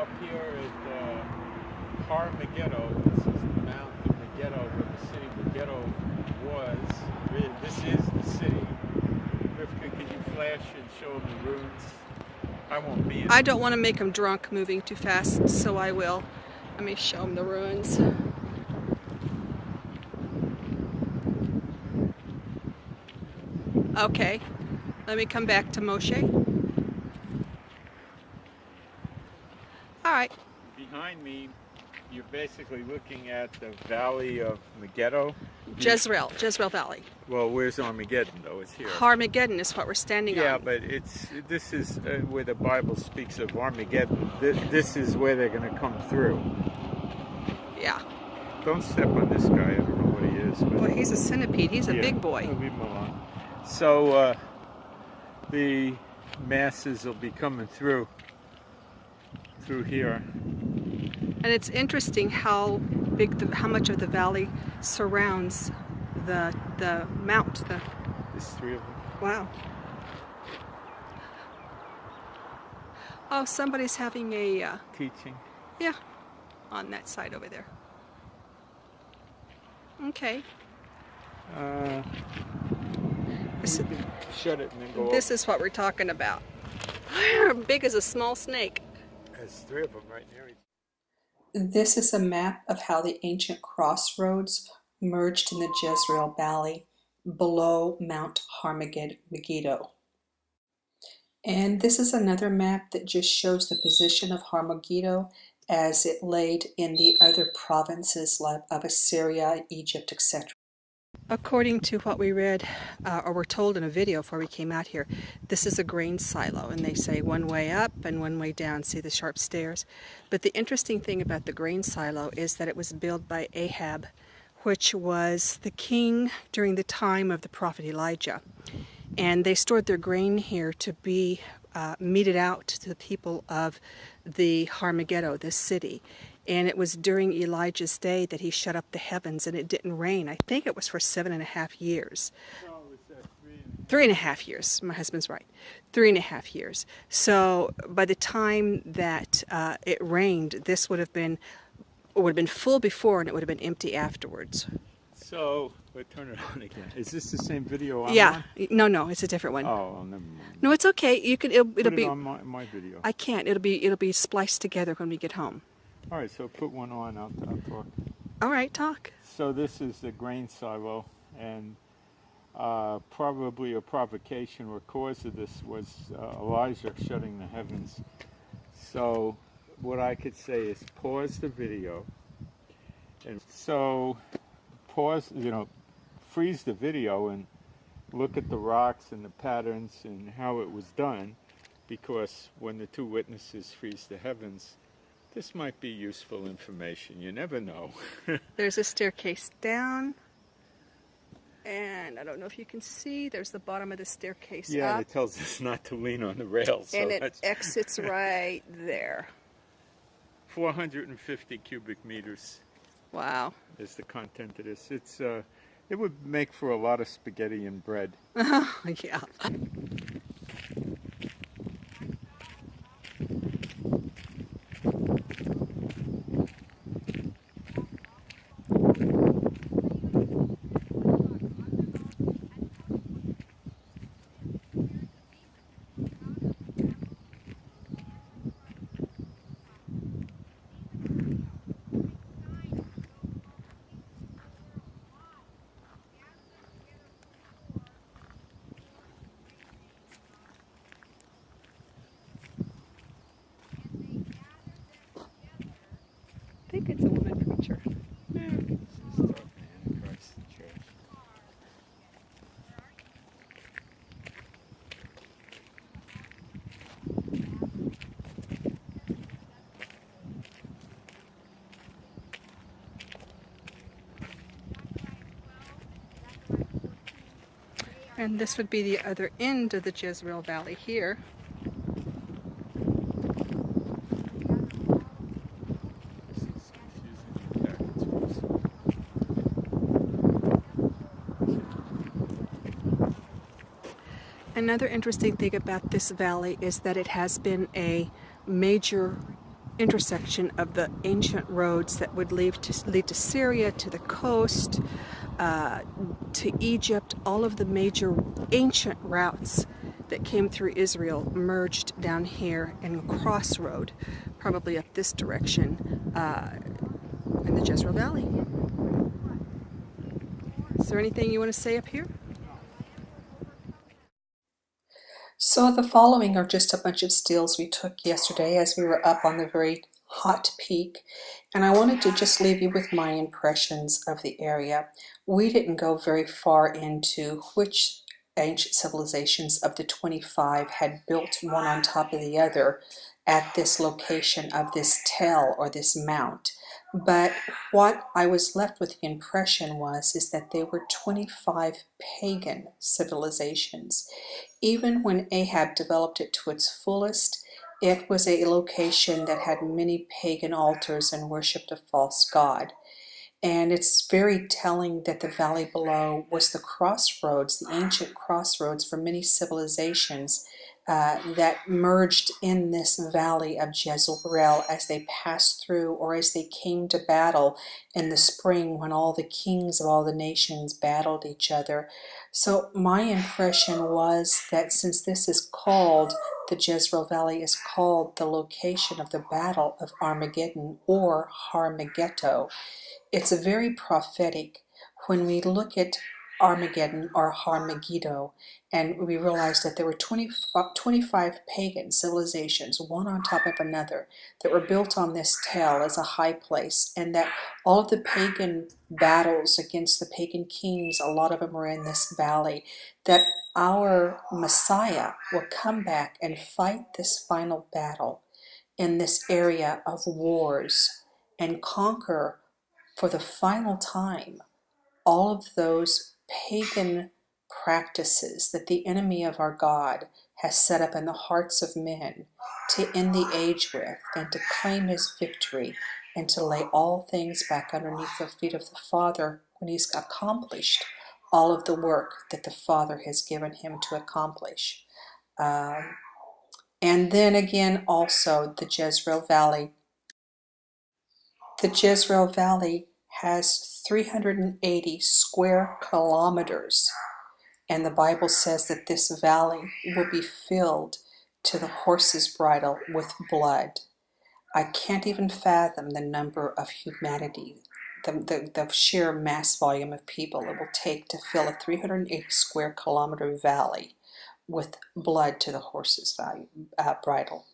up here at Har Megiddo. This is the Mount of Megiddo, where the city Megiddo was. This is the city. Rivka, can you flash and show them the ruins? I won't be in. I don't want to make them drunk moving too fast, so I will. Let me show them the ruins. Okay, let me come back to Moshe. All right. Behind me, you're basically looking at the valley of Megiddo. Jezreel Valley. Well, where's Armageddon though? It's here. Armageddon is what we're standing on. Yeah, but this is where the Bible speaks of Armageddon. This is where they're going to come through. Yeah. Don't step on this guy. I don't know what he is. But Well, he's a centipede. He's a big boy. Leave him alone. So the masses will be coming through here. And it's interesting how how much of the valley surrounds the mount. There's three of them. Wow. Oh, somebody's having a Teaching. yeah, on that side over there. Okay. You can shut it and then go This is what we're talking about. Big as a small snake. There's three of them right near each. This is a map of how the ancient crossroads merged in the Jezreel Valley below Mount Har Megiddo. And this is another map that just shows the position of Har Megiddo as it laid in the other provinces of Assyria, Egypt, etc. According to what we read, or were told in a video before we came out here, this is a grain silo, and they say one way up and one way down. See the sharp stairs? But the interesting thing about the grain silo is that it was built by Ahab, which was the king during the time of the prophet Elijah. And they stored their grain here to be meted out to the people of the Har Megiddo, this city. And it was during Elijah's day that he shut up the heavens and it didn't rain. I think it was for 7.5 years. No, it was 3.5 years. My husband's right. 3.5 years. So by the time that it rained, this would have been full before and it would have been empty afterwards. So, but turn it on again. Is this the same video I'm Yeah. on? No, it's a different one. Oh, well, never mind. No, it's okay. You can. It'll Put be it on my video. I can't. It'll be spliced together when we get home. All right, so put one on. I'll talk. All right, talk. So this is the grain silo, and probably a provocation or cause of this was Elijah shutting the heavens. So what I could say is pause the video, and so pause, freeze the video and look at the rocks and the patterns and how it was done, because when the two witnesses freeze the heavens, this might be useful information. You never know. There's a staircase down, and I don't know if you can see, there's the bottom of the staircase Yeah, up. and it tells us not to lean on the rails. So And it exits right there. 450 cubic meters Wow. is the content of this. It would make for a lot of spaghetti and bread. Yeah. I think it's a woman preacher. And this would be the other end of the Jezreel Valley here. Another interesting thing about this valley is that it has been a major intersection of the ancient roads that would lead to Syria, to the coast, to Egypt. All of the major ancient routes that came through Israel merged down here in a crossroad, probably up this direction, in the Jezreel Valley. Is there anything you want to say up here? So the following are just a bunch of stills we took yesterday as we were up on the very hot peak, and I wanted to just leave you with my impressions of the area. We didn't go very far into which ancient civilizations of the 25 had built one on top of the other at this location of this tell or this mount. But what I was left with the impression is that they were 25 pagan civilizations. Even when Ahab developed it to its fullest, it was a location that had many pagan altars and worshipped a false god. And it's very telling that the valley below was the crossroads, the ancient crossroads for many civilizations that merged in this valley of Jezreel as they passed through or as they came to battle in the spring when all the kings of all the nations battled each other. So my impression was that since this is called, the Jezreel Valley is called the location of the Battle of Armageddon or Har-Megiddo, it's very prophetic when we look at Armageddon or Har-Megiddo, and we realize that there were 25 pagan civilizations, one on top of another, that were built on this tell as a high place, and that all of the pagan battles against the pagan kings, a lot of them were in this valley, that our Messiah will come back and fight this final battle in this area of wars and conquer for the final time all of those pagan practices that the enemy of our God has set up in the hearts of men to end the age with and to claim his victory and to lay all things back underneath the feet of the Father when he's accomplished all of the work that the Father has given him to accomplish. And then again also the Jezreel Valley. The Jezreel Valley has 380 square kilometers, and the Bible says that this valley will be filled to the horse's bridle with blood. I can't even fathom the number of humanity, the sheer mass volume of people it will take to fill a 380 square kilometer valley with blood to the horse's bridle.